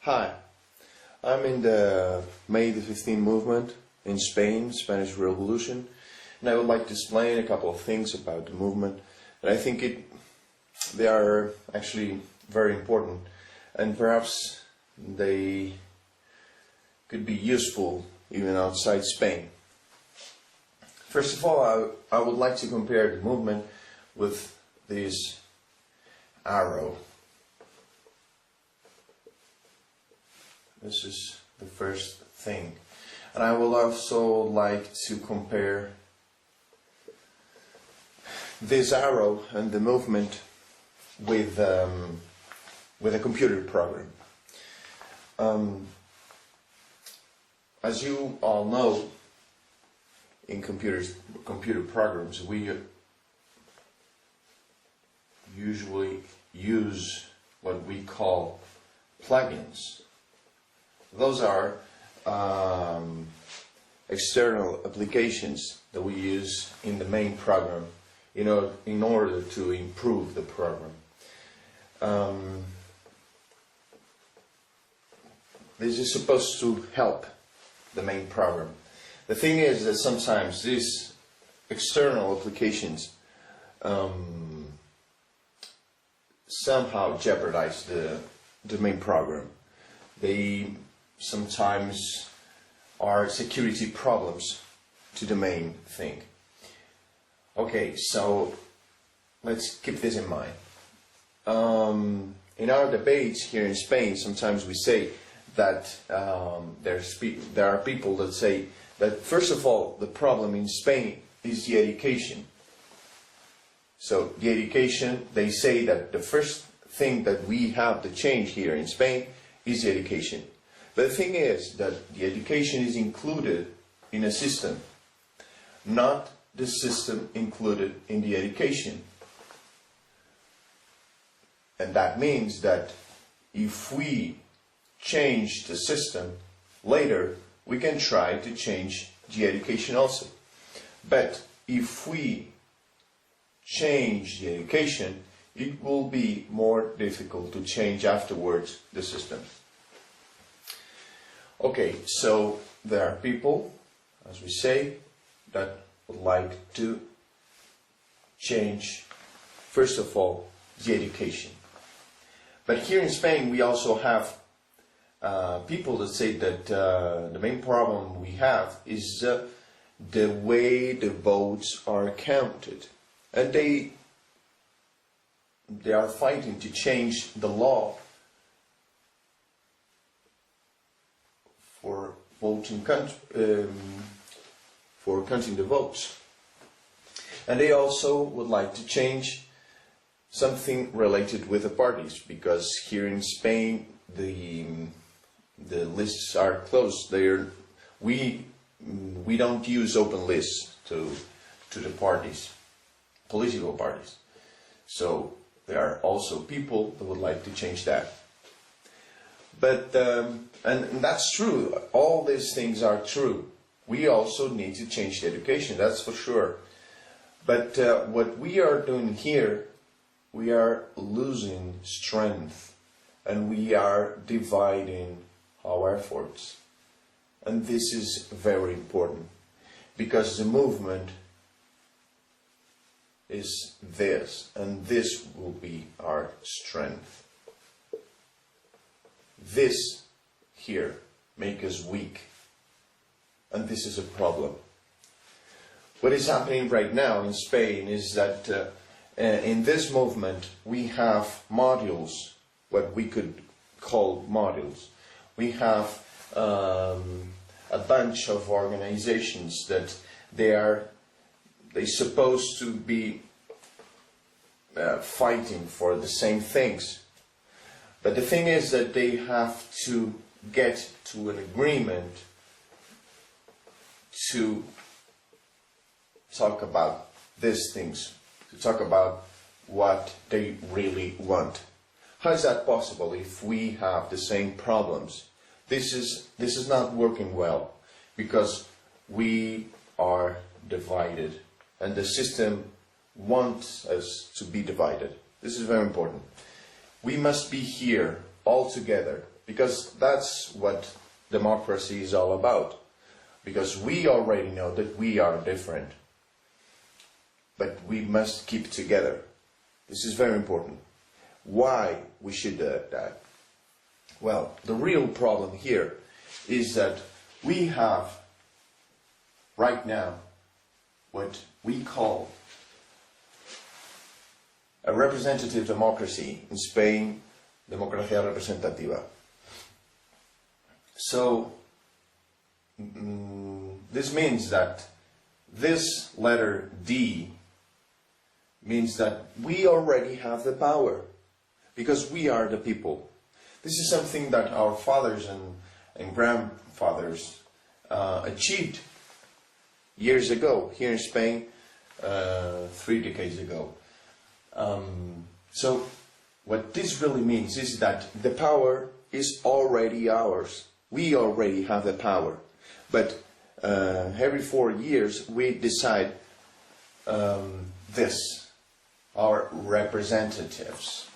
Hi, I'm in the May the 15th movement in Spain, Spanish Revolution, and I would like to explain a couple of things about the movement. And I think they are actually very important, and perhaps they could be useful even outside Spain. First of all, I would like to compare the movement with this arrow. This is the first thing. And I would also like to compare this arrow and the movement with a computer program. As you all know, in computer programs, we usually use what we call plugins. Those are external applications that we use in the main program in order to improve the program. This is supposed to help the main program. The thing is that sometimes these external applications somehow jeopardize the main program. They sometimes are security problems to the main thing. Okay, so let's keep this in mind. In our debates here in Spain, sometimes we say that there are people that say that first of all the problem in Spain is the education. So the education, they say that the first thing that we have to change here in Spain is the education. But the thing is that the education is included in a system, not the system included in the education. And that means that if we change the system, later we can try to change the education also. But if we change the education, it will be more difficult to change afterwards the system. Okay, so there are people, as we say, that would like to change, first of all, the education. But here in Spain we also have people that say that the main problem we have is the way the votes are counted. And they are fighting to change the law for voting for counting the votes. And they also would like to change something related with the parties, because here in Spain the lists are closed. We don't use open lists to the parties, political parties. So there are also people that would like to change that. But and that's true. All these things are true. We also need to change the education, that's for sure. But what we are doing here, we are losing strength, and we are dividing our efforts. And this is very important, because the movement is this, and this will be our strength. This here makes us weak, and this is a problem. What is happening right now in Spain is that in this movement we have modules, what we could call modules. We have a bunch of organizations that they're supposed to be fighting for the same things. But the thing is that they have to get to an agreement to talk about these things, to talk about what they really want. How is that possible if we have the same problems? This is not working well, because we are divided, and the system wants us to be divided. This is very important. We must be here all together because that's what democracy is all about. Because we already know that we are different, but we must keep together. This is very important. Why we should do that? Well, the real problem here is that we have right now what we call a representative democracy in Spain, democracia representativa. So this means that this letter D means that we already have the power because we are the people. This is something that our fathers and grandfathers achieved years ago here in Spain, 3 decades ago. So what this really means is that the power is already ours. We already have the power. But every 4 years we decide our representatives.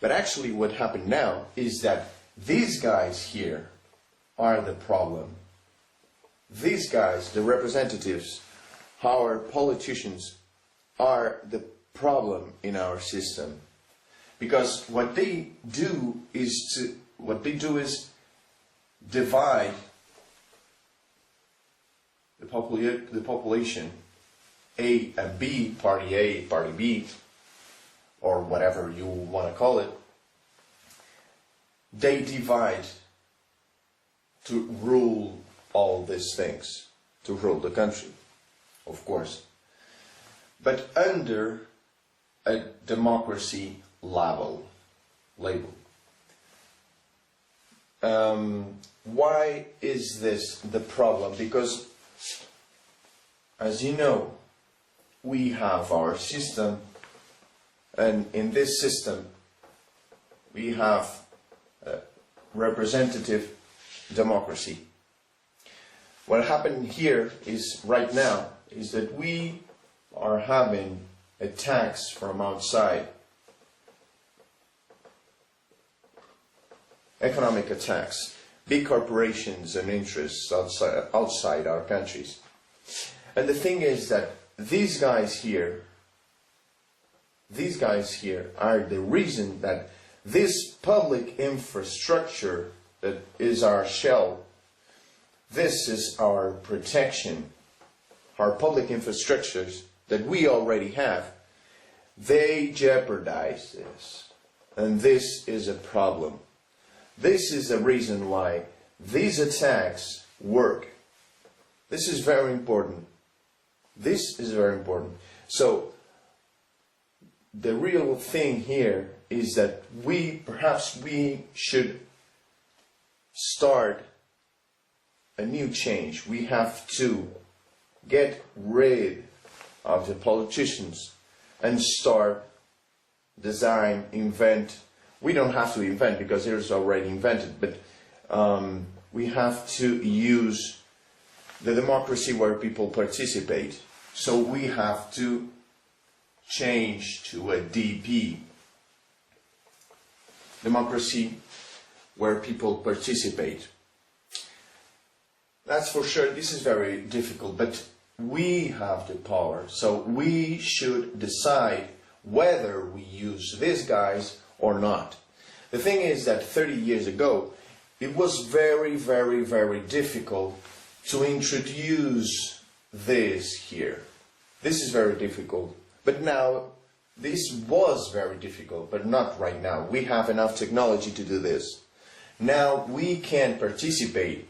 But actually what happened now is that these guys here are the problem. These guys, the representatives, our politicians, are the problem in our system. Because what they do is divide the population, A and B, party A, party B, or whatever you want to call it. They divide to rule all these things, to rule the country, of course. But under a democracy label. Why is this the problem? Because, as you know, we have our system, and in this system we have representative democracy. What happened here is right now is that we are having attacks from outside, economic attacks, big corporations and interests outside our countries. And the thing is that these guys here are the reason that this public infrastructure that is our shell, this is our protection, our public infrastructures that we already have, they jeopardize this. And this is a problem. This is the reason why these attacks work. This is very important. This is very important. So, the real thing here is that perhaps we should start a new change. We have to get rid of the politicians and start, design, invent. We don't have to invent because it is already invented, but we have to use the democracy where people participate. So we have to change to a DP, democracy where people participate. That's for sure. This is very difficult, but we have the power. So we should decide whether we use these guys or not. The thing is that 30 years ago, it was very, very, very difficult to introduce this here. This is very difficult. But now, this was very difficult, but not right now. We have enough technology to do this. Now we can participate.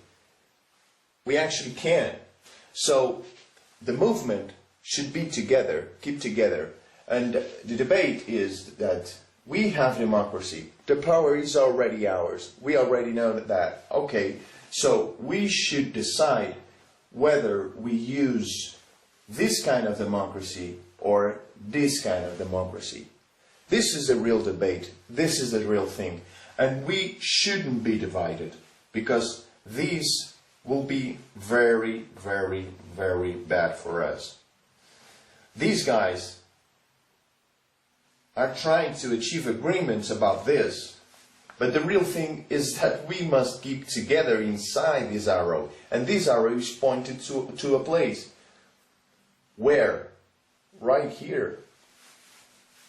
We actually can. So the movement should be together, keep together. And the debate is that we have democracy. The power is already ours. We already know that. Okay, so we should decide whether we use this kind of democracy or this kind of democracy. This is a real debate. This is the real thing. And we shouldn't be divided, because these will be very, very, very bad for us. These guys are trying to achieve agreements about this, But the real thing is that we must keep together inside this arrow. And this arrow is pointed to a place. Where? Right here.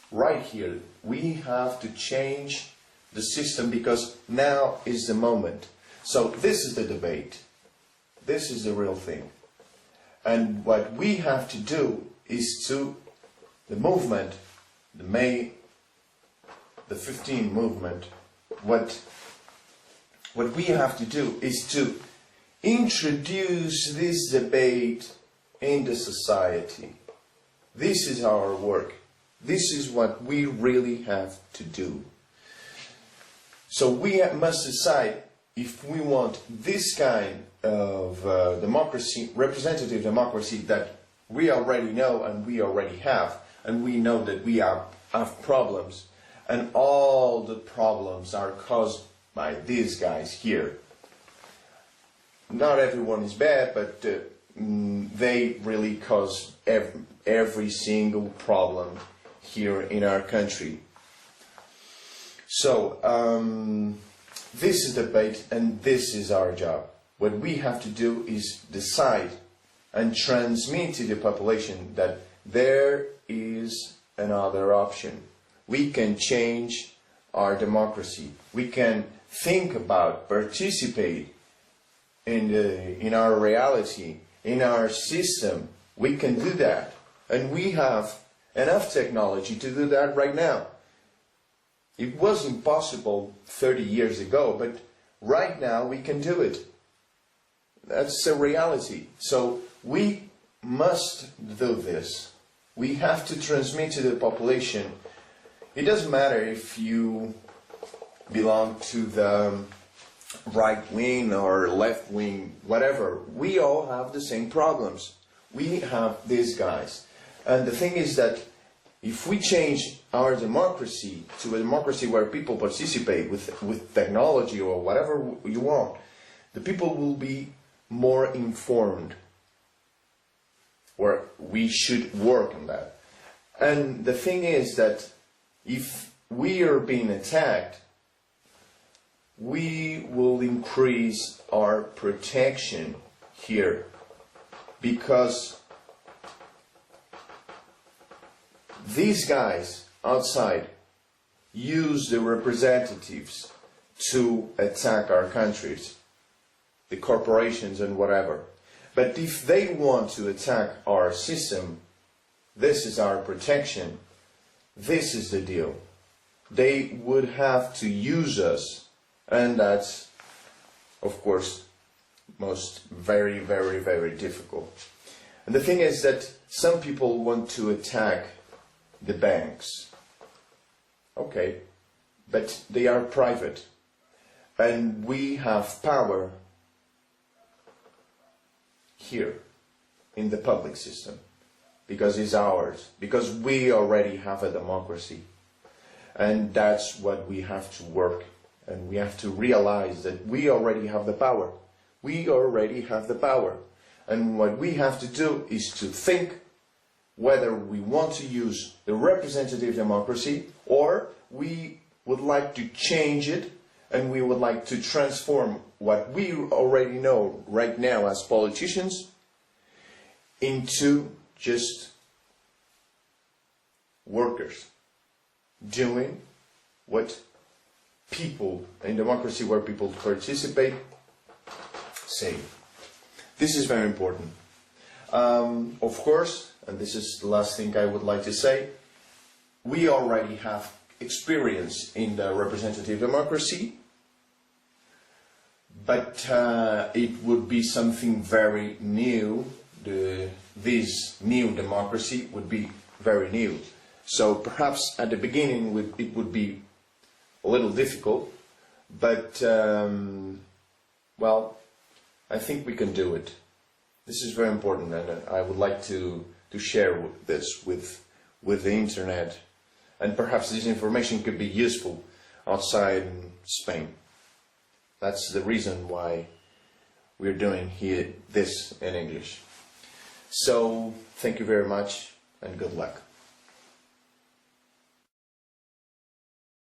Right here. We have to change the system because now is the moment. So this is the debate. This is the real thing. And what we have to do is to, the movement, the May the 15 movement, what we have to do is to introduce this debate in the society. This is our work. This is what we really have to do. So we must decide if we want this kind of democracy, representative democracy that we already know and we already have, and we know that we have problems, and all the problems are caused by these guys here. Not everyone is bad, but they really cause every single problem here in our country. So, this is the debate and this is our job. What we have to do is decide and transmit to the population that there is another option. We can change our democracy. We can think about, participate in our reality, in our system. We can do that. And we have enough technology to do that right now. It was impossible 30 years ago, but right now we can do it. That's a reality. So we must do this. We have to transmit to the population. It doesn't matter if you belong to the right wing or left wing, whatever. We all have the same problems. We have these guys. And the thing is that if we change our democracy to a democracy where people participate with technology or whatever you want, the people will be more informed. Or we should work on that. And the thing is that if we are being attacked, we will increase our protection here, because these guys outside use the representatives to attack our countries, the corporations and whatever. But if they want to attack our system, this is our protection. This is the deal. They would have to use us, and that's, of course, very, very, very difficult. And the thing is that some people want to attack the banks. Okay, but they are private, and we have power here in the public system, because it's ours, because we already have a democracy. And that's what we have to work, and we have to realize that we already have the power. We already have the power. And what we have to do is to think whether we want to use the representative democracy, or we would like to change it, and we would like to transform what we already know right now as politicians into just workers doing what people in democracy where people participate say. This is very important. Of course, and this is the last thing I would like to say, we already have experience in the representative democracy, but it would be something very new. This new democracy would be very new. So perhaps at the beginning it would be a little difficult, but well, I think we can do it. This is very important, and I would like to share this with the internet, and perhaps this information could be useful outside Spain. That's the reason why we're doing this in English. So thank you very much, and good luck.